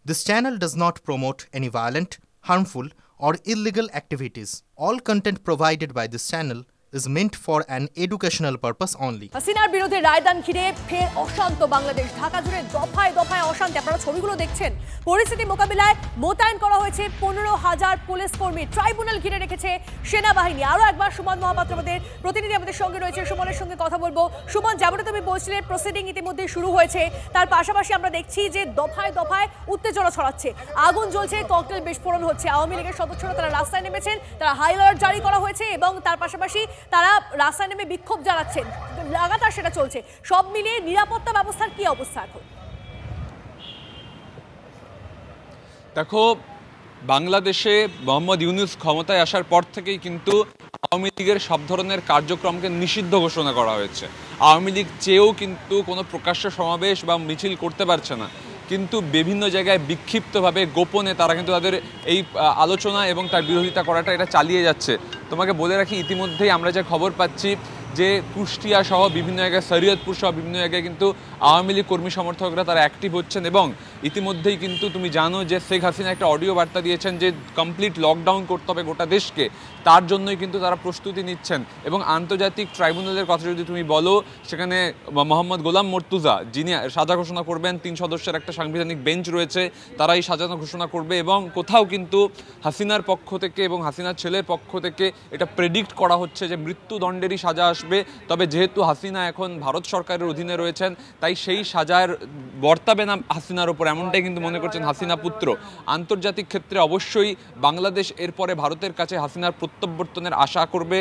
This channel does not promote any violent, harmful, or illegal activities. All content provided by this channel is meant for an educational purpose only. হাসিনার বিরুদ্ধে রায়দান ঘিরে ফের অশান্ত বাংলাদেশ। ঢাকা জুড়ে দফায় দফায় অশান্তি। আপনারা ছবিগুলো দেখছেন। পরিস্থিতি মোকাবিলায় মোতায়েন করা হয়েছে 15,000 পুলিশ কর্মী। ট্রাইব্যুনাল ঘিরে রেখেছে সেনাবাহিনী। আরও একবার সুমন মহাপাত্র আমাদের প্রতিনিধি আমাদের সঙ্গে রয়েছে। সুমনের সঙ্গে কথা বলবো। সুমন, যেমনটা তুমি বলছিলে প্রসিডিং ইতিমধ্যে শুরু হয়েছে, তার পাশাপাশি আমরা দেখছি যে দফায় দফায় উত্তেজনা ছড়াচ্ছে, আগুন জ্বলছে, ককটেল বিস্ফোরণ হচ্ছে। আওয়ামী লীগের সদস্যরা তারা রাস্তায় নেমেছেন, তারা হাই অ্যালার্ট জারি করা হয়েছে এবং তার পাশাপাশি তারা রাস্তায় নেমে বিক্ষোভ জানাচ্ছেন, লাগাতার সেটা চলছে। সব মিলিয়ে নিরাপত্তা ব্যবস্থার কি অবস্থা এখন? দেখো, বাংলাদেশে মোহাম্মদ ইউনূস ক্ষমতায় আসার পর থেকেই কিন্তু আওয়ামী লীগের সব ধরনের কার্যক্রমকে নিষিদ্ধ ঘোষণা করা হয়েছে। আওয়ামী লীগ চেয়েও কিন্তু কোনো প্রকাশ্য সমাবেশ বা মিছিল করতে পারছে না, কিন্তু বিভিন্ন জায়গায় বিক্ষিপ্তভাবে গোপনে তারা কিন্তু তাদের এই আলোচনা এবং তার বিরোধিতা করাটা এটা চালিয়ে যাচ্ছে। তোমাকে বলে রাখি, ইতিমধ্যেই আমরা যে খবর পাচ্ছি যে কুষ্টিয়া সহ বিভিন্ন জায়গায়, শরীয়তপুর সহ বিভিন্ন জায়গায় কিন্তু আওয়ামী লীগ কর্মী সমর্থকরা তারা অ্যাক্টিভ হচ্ছেন এবং ইতিমধ্যেই কিন্তু তুমি জানো যে শেখ হাসিনা একটা অডিও বার্তা দিয়েছেন যে কমপ্লিট লকডাউন করতে হবে গোটা দেশকে। তার জন্যই কিন্তু তারা প্রস্তুতি নিচ্ছেন এবং আন্তর্জাতিক ট্রাইব্যুনালের কথা যদি তুমি বলো, সেখানে মোহাম্মদ গোলাম মর্তুজা যিনি সাজা ঘোষণা করবেন, 3 সদস্যের একটা সাংবিধানিক বেঞ্চ রয়েছে, তারা এই সাজা ঘোষণা করবে এবং কোথাও কিন্তু হাসিনার পক্ষ থেকে এবং হাসিনার ছেলের পক্ষ থেকে এটা প্রেডিক্ট করা হচ্ছে যে মৃত্যুদণ্ডেরই সাজা আসবে। তবে যেহেতু হাসিনা এখন ভারত সরকারের অধীনে রয়েছেন, তাই সেই সাজার বর্তাবে না হাসিনার ওপর, এমনটাই কিন্তু মনে করছেন হাসিনা পুত্র। আন্তর্জাতিক ক্ষেত্রে অবশ্যই বাংলাদেশ এরপরে ভারতের কাছে হাসিনার প্রত্যাবর্তনের আশা করবে,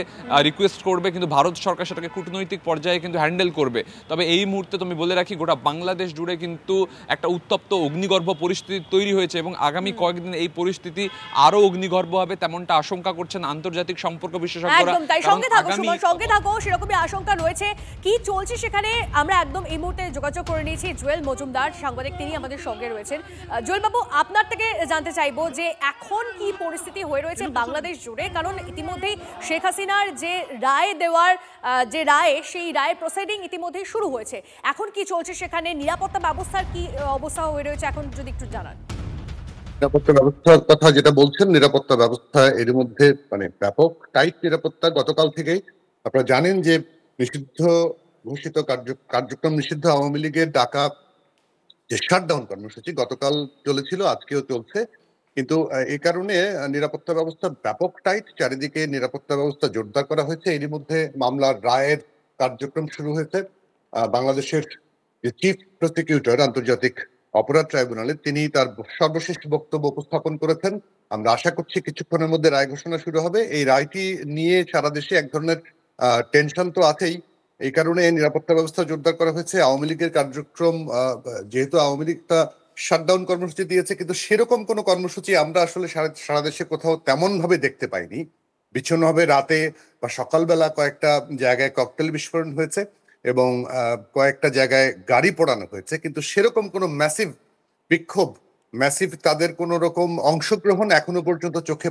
রিকোয়েস্ট করবে, কিন্তু ভারত সরকার সেটাকে কূটনৈতিক পর্যায়ে কিন্তু হ্যান্ডেল করবে। তবে এই মুহূর্তে তুমি বলে রাখি, গোটা বাংলাদেশ জুড়ে কিন্তু একটা উত্তপ্ত অগ্নিগর্ভ পরিস্থিতি তৈরি হয়েছে এবং আগামী কয়েকদিন এই পরিস্থিতি আরো অগ্নিগর্ভ হবে তেমনটা আশঙ্কা করছেন আন্তর্জাতিক সম্পর্ক বিশেষজ্ঞরা। একদম তাই, সঙ্গে থাকো, সেরকমই আশঙ্কা রয়েছে। কি চলছে সেখানে আমরা একদম এই মুহূর্তে যোগাযোগ করে নিয়েছি জুয়েল মজুমদার সাংবাদিক, তিনি আমাদের সঙ্গে রয়েছেন। জুয়েল বাবু, আপনার থেকে জানতে চাইবো যে এখন কি পরিস্থিতি হয়ে রয়েছে বাংলাদেশ জুড়ে, কারণ ইতিমধ্যেই শেখ হাসিনার যে রায় দেওয়ার যে রায়, সেই রায় প্রসিডিং ইতিমধ্যেই শুরু হয়েছে। এখন কি চলছে সেখানে, নিরাপত্তা ব্যবস্থার কি অবস্থা হয়ে রয়েছে এখন যদি একটু জানান। নিরাপত্তা ব্যবস্থার কথা যেটা বলছেন, নিরাপত্তা ব্যবস্থা এর মধ্যে ব্যাপক টাইট নিরাপত্তা গতকাল থেকেই। আপনারা জানেন যে নিষিদ্ধ ঘোষিত কার্যক্রম নিষিদ্ধ আওয়ামী লীগের ডাকা যে শাটডাউন কর্মসূচি গতকাল চলেছিল, আজকেও চলছে, কিন্তু এই কারণে নিরাপত্তা ব্যবস্থা ব্যাপক টাইট। চারিদিকে নিরাপত্তা ব্যবস্থা জোরদার করা হয়েছে। এরই মধ্যে মামলার রায়ের কার্যক্রম শুরু হয়েছে। বাংলাদেশের যে চিফ প্রসিকিউটর আন্তর্জাতিক অপরাধ ট্রাইব্যুনালে, তিনি তার সর্বশেষ বক্তব্য উপস্থাপন করেছেন। আমরা আশা করছি কিছুক্ষণের মধ্যে রায় ঘোষণা শুরু হবে। এই রায়টি নিয়ে সারা দেশে এক ধরনের টেনশন তো আছেই, এই কারণে নিরাপত্তা ব্যবস্থা জোরদার করা হয়েছে। আওয়ামী লীগের কার্যক্রম, যেহেতু আওয়ামী লীগটা শাটডাউন কর্মসূচি দিয়েছে, কিন্তু সেরকম কোনো কর্মসূচি আমরা আসলে সারা দেশে কোথাও তেমন ভাবে দেখতে পাইনি। বিচ্ছিন্নভাবে রাতে বা সকালবেলা কয়েকটা জায়গায় ককটেল বিস্ফোরণ হয়েছে এবং কয়েকটা জায়গায় গাড়ি পোড়ানো হয়েছে, কিন্তু সেরকম কোনো ম্যাসিভ বিক্ষোভ, ম্যাসিভ তাদের কোনো রকম অংশগ্রহণ এখনো পর্যন্ত চোখে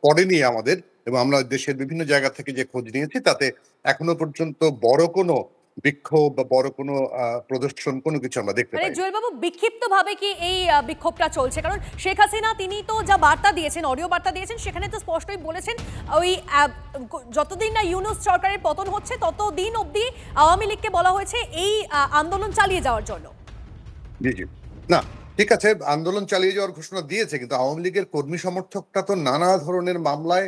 পড়েনি আমাদের। এবং আমরা দেশের বিভিন্ন জায়গা থেকে যে খোঁজ নিয়েছি, তাতে এখনো পর্যন্ত বড় কোনো বিক্ষোভ বা বড় কোনো প্রদর্শন কোনো কিছু আমরা দেখতে পাই। জুয়েল বাবু, বিক্ষিপ্ত ভাবে কি এই বিক্ষোভটা চলছে? কারণ শেখ হাসিনা তিনি তো যা বার্তা দিয়েছেন, অডিও বার্তা দিয়েছেন, সেখানে তো স্পষ্টই বলেছেন ওই যতদিন না ইউনূস সরকারের পতন হচ্ছে ততদিন অবধি আওয়ামী লীগকে বলা হয়েছে এই আন্দোলন চালিয়ে যাওয়ার জন্য। জি জি, না ঠিক আছে, আন্দোলন চালিয়ে যাওয়ার ঘোষণা দিয়েছে, কিন্তু আওয়ামী লীগের কর্মী সমর্থকরা তো নানা ধরনের মামলায়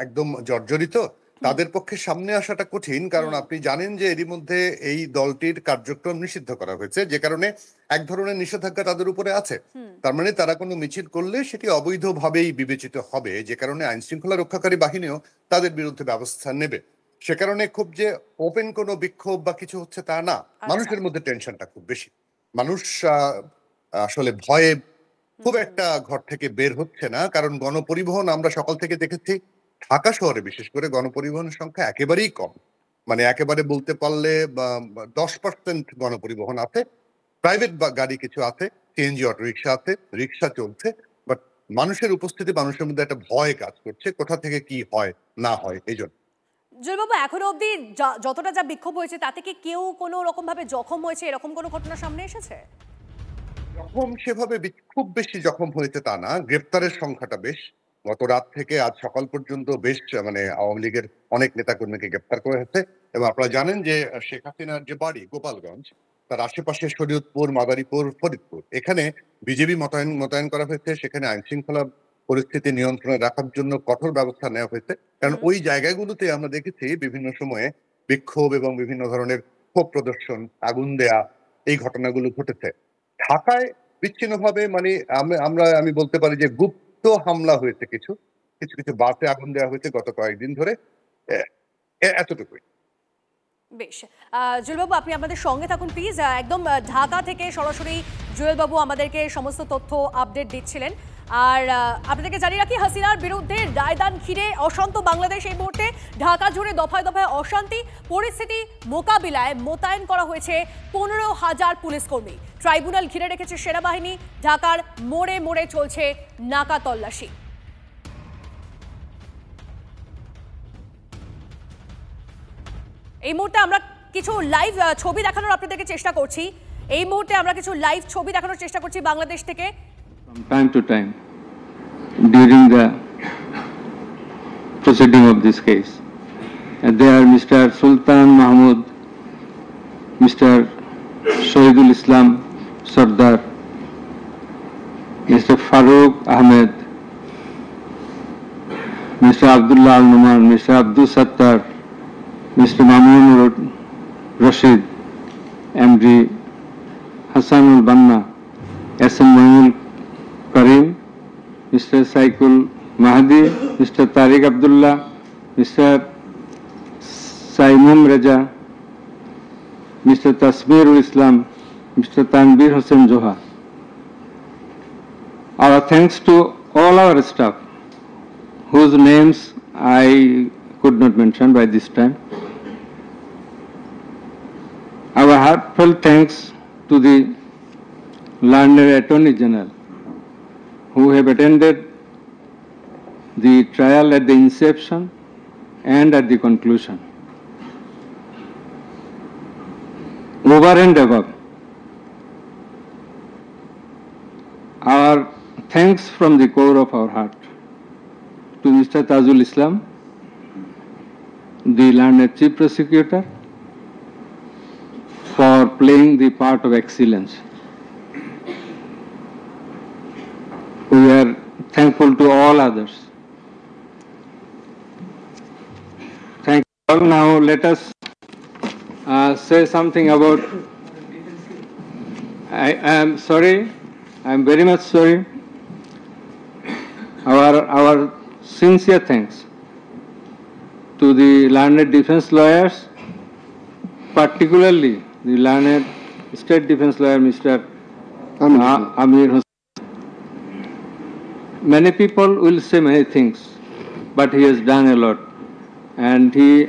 একদম জর্জরিত। তাদের পক্ষে সামনে আসাটা কঠিন, কারণ আপনি জানেন যে এরই মধ্যে এই দলটির কার্যক্রম নিষিদ্ধ করা হয়েছে, যে কারণে এক ধরনের নিষেধাজ্ঞা তাদের উপরে আছে। তার মানে তারা কোনো মিছিল করলে সেটি অবৈধভাবেই বিবেচিত হবে, যে কারণে আইন শৃঙ্খলা রক্ষাকারী বাহিনীও তাদের বিরুদ্ধে ব্যবস্থা নেবে। সে কারণে খুব যে ওপেন কোনো বিক্ষোভ বা কিছু হচ্ছে তা না, মানুষের মধ্যে টেনশনটা খুব বেশি। মানুষ আসলে ভয়ে খুব একটা ঘর থেকে বের হচ্ছে না, কারণ গণপরিবহন আমরা সকাল থেকে দেখেছি ঢাকা শহরে বিশেষ করে গণপরিবহনের সংখ্যা একেবারেই কম। একেবারে বলতে পারলে 10% গণপরিবহন আছে, প্রাইভেট গাড়ি কিছু আছে, সিএনজি অটো রিক্সা আছে, রিক্সা চলছে, বাট মানুষের উপস্থিতি, মানুষের মধ্যে একটা ভয় কাজ করছে কোথা থেকে কি হয় না হয়। এই জন্য জুয়েল বাবু, এখনো অবধি যতটা যা বিক্ষোভ হয়েছে তাতে কি কেউ কোনো রকম ভাবে জখম হয়েছে, এরকম কোনো ঘটনা সামনে এসেছে? জখম সেভাবে খুব বেশি জখম হয়েছে তা না, গ্রেপ্তারের সংখ্যাটা বেশ। গত রাত থেকে আজ সকাল পর্যন্ত বেশ মানে আওয়ামী লীগের অনেক নেতাকর্মীকে গ্রেপ্তার করা হয়েছে। এবং আপনারা জানেন যে শেখ হাসিনার যে বাড়ি গোপালগঞ্জ, তার আশেপাশে শরীয়তপুর, মাদারীপুর, ফরিদপুর, এখানে বিজেপি মোতায়েন করা হয়েছে। সেখানে আইন শৃঙ্খলা পরিস্থিতি নিয়ন্ত্রণে রাখার জন্য কঠোর ব্যবস্থা নেওয়া হয়েছে। কারণ ওই জায়গাগুলোতে আমরা দেখেছি বিভিন্ন সময়ে বিক্ষোভ এবং বিভিন্ন ধরনের ক্ষোভ প্রদর্শন, আগুন দেয়া, এই ঘটনাগুলো ঘটেছে। ঢাকায় বিচ্ছিন্নভাবে মানে আমি বলতে পারি যে গুপ্ত হামলা হয়েছে, কিছু কিছু বাসে আগুন দেওয়া হয়েছে গত কয়েকদিন ধরে, এতটুকুই। বেশ, জুয়েলবাবু আপনি আমাদের সঙ্গে থাকুন প্লিজ। একদম ঢাকা থেকে সরাসরি জুয়েলবাবু আমাদেরকে সমস্ত তথ্য আপডেট দিচ্ছিলেন। আর আপনাদেরকে জানিয়ে রাখি, হাসিনার বিরুদ্ধে রায়দান ঘিরে অশান্ত বাংলাদেশ। এই মুহূর্তে ঢাকা জুড়ে দফায় দফায় অশান্তি। পরিস্থিতি মোকাবিলায় মোতায়েন করা হয়েছে 15,000 পুলিশ কর্মী। ট্রাইব্যুনাল ঘিরে রেখেছে সেনাবাহিনী। ঢাকার মোড়ে মোড়ে চলছে নাকা তল্লাশি। এই মুহূর্তে আমরা কিছু লাইভ ছবি দেখানোর আপনাদেরকে চেষ্টা করছি। এই মুহূর্তে আমরা কিছু লাইভ ছবি দেখানোর চেষ্টা করছি বাংলাদেশ থেকে। From time to time during the proceeding of this case, there are Mr. Sultan Mahmud, Mr. Shahidul Islam Sardar, Mr. Farooq Ahmed, Mr. Abdullah Al-Numan, Mr. Abdul Sattar, Mr. Mamun Rashid, MD Hassanul Banna, SM Moinul Karim, Mr. Saikul Mahdi, Mr. Tariq Abdullah, Mr. Saimum Raja, Mr. Tasmirul Islam, Mr. Tanbir Hossain Joha. Our thanks to all our staff, whose names I could not mention by this time. Our heartfelt thanks to the learned Attorney General, who have attended the trial at the inception and at the conclusion. Over and above, our thanks from the core of our heart to Mr. Tajul Islam, the learned Chief Prosecutor, for playing the part of excellence. We are thankful to all others. Thank you all. Now let us say something about, I am sorry, I am very much sorry. Our sincere thanks to the learned defense lawyers, particularly the learned State Defense Lawyer Mr. Amir Hossain. Many people will say many things, but he has done a lot, and he,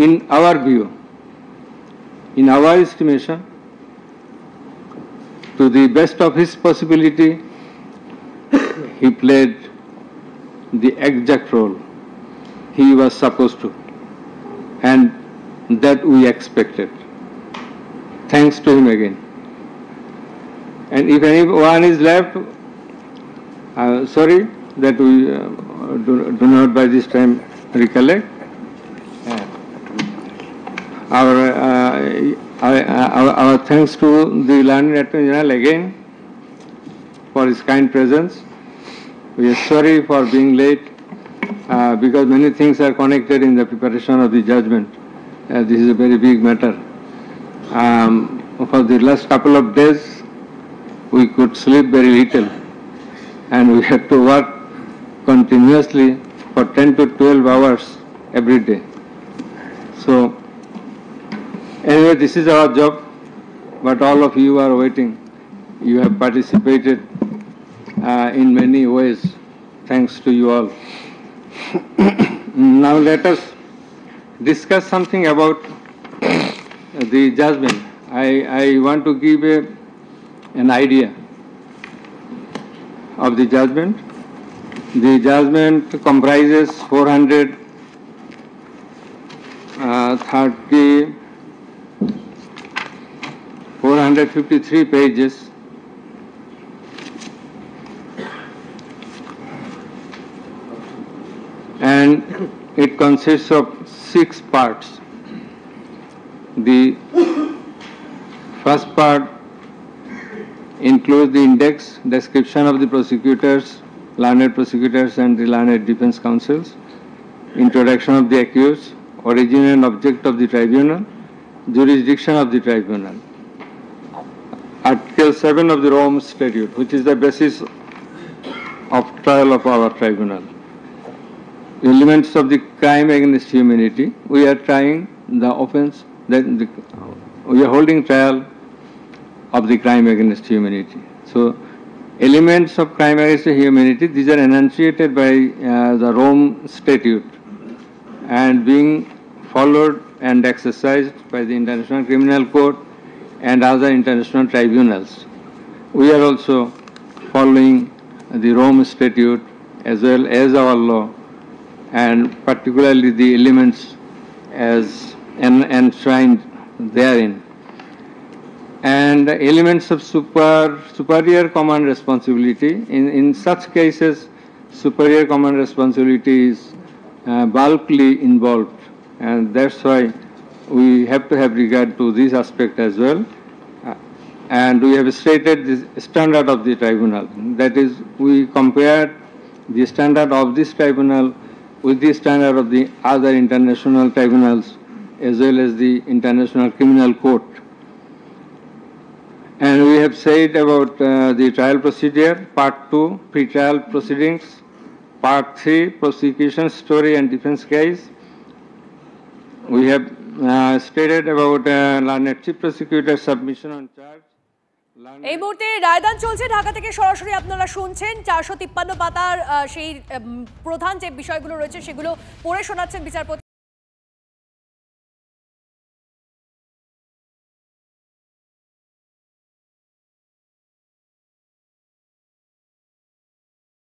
in our view, in our estimation, to the best of his possibility, he played the exact role he was supposed to, and that we expected. Thanks to him again. And if anyone is left, sorry that we do not by this time recollect. Our thanks to the learned Attorney General again for his kind presence. We are sorry for being late because many things are connected in the preparation of the judgment. This is a very big matter. For the last couple of days, we could sleep very little, and we had to work continuously for 10 to 12 hours every day. So, anyway, this is our job, but all of you are waiting. You have participated in many ways. Thanks to you all. Now let us discuss something about the judgment. I want to give an idea of the judgment. The judgment comprises 453 pages, and it consists of 6 parts. The first part includes the index, description of the prosecutors, learned prosecutors and the learned defense counsels, introduction of the accused, origin and object of the tribunal, jurisdiction of the tribunal. Article 7 of the Rome Statute, which is the basis of trial of our tribunal. Elements of the crime against humanity. We are trying the offense, we are holding trial of the crime against humanity. So, elements of crime against humanity, these are enunciated by the Rome Statute and being followed and exercised by the International Criminal Court and other international tribunals. We are also following the Rome Statute as well as our law, and particularly the elements as enshrined therein. And elements of superior command responsibility. In such cases, superior command responsibility is bulkily involved, and that's why we have to have regard to this aspect as well. And we have stated the standard of the tribunal. That is, we compare the standard of this tribunal with the standard of the other international tribunals as well as the International Criminal Court. And we have said about the trial procedure, Part 2, pre-trial proceedings, Part 3, prosecution story and defense case. We have stated about learned chief prosecutor submission on charge. এই মুহূর্তে রায়দান চলছে ঢাকা থেকে সরাসরি আপনারা শুনছেন 453 পাতার সেই প্রধান যে বিষয়গুলো রয়েছে সেগুলো পড়ে শোনাচ্ছেন বিচারপতি।